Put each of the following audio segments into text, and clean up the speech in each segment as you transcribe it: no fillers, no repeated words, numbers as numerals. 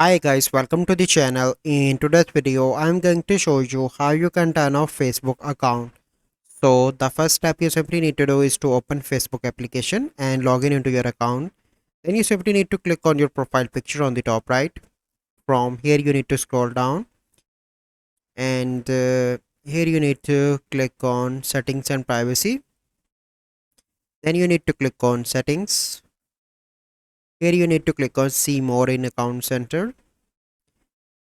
Hi guys, welcome to the channel. In today's video, I'm going to show you how you can turn off Facebook account. So the first step you simply need to do is to open Facebook application and log in into your account. Then you simply need to click on your profile picture on the top right. From here you need to scroll down and here you need to click on settings and privacy. Then you need to click on settings. Here you need to click on see more in account center.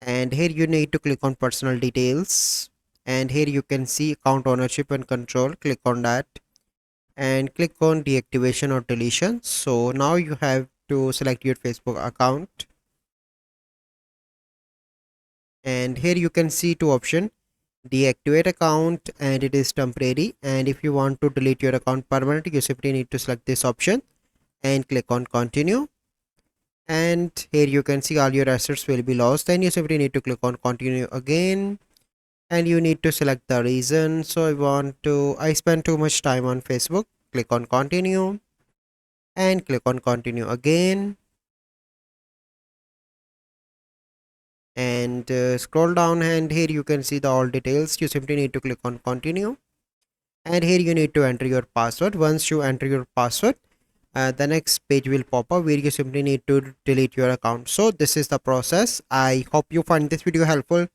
And here you need to click on personal details, and here you can see account ownership and control. Click on that and click on deactivation or deletion. So now you have to select your Facebook account, and here you can see two options: deactivate account and it is temporary, and if you want to delete your account permanently you simply need to select this option and click on continue. And here you can see all your assets will be lost, then you simply need to click on continue again, and you need to select the reason. So I spend too much time on Facebook. Click on continue and click on continue again, and scroll down, and here you can see the all details. You simply need to click on continue, and here you need to enter your password. Once you enter your password, the next page will pop up where you simply need to delete your account. So this is the process. I hope you find this video helpful.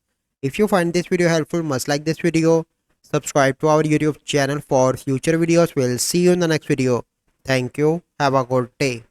If you find this video helpful, must like this video, subscribe to our YouTube channel for future videos. We'll see you in the next video. Thank you. Have a good day.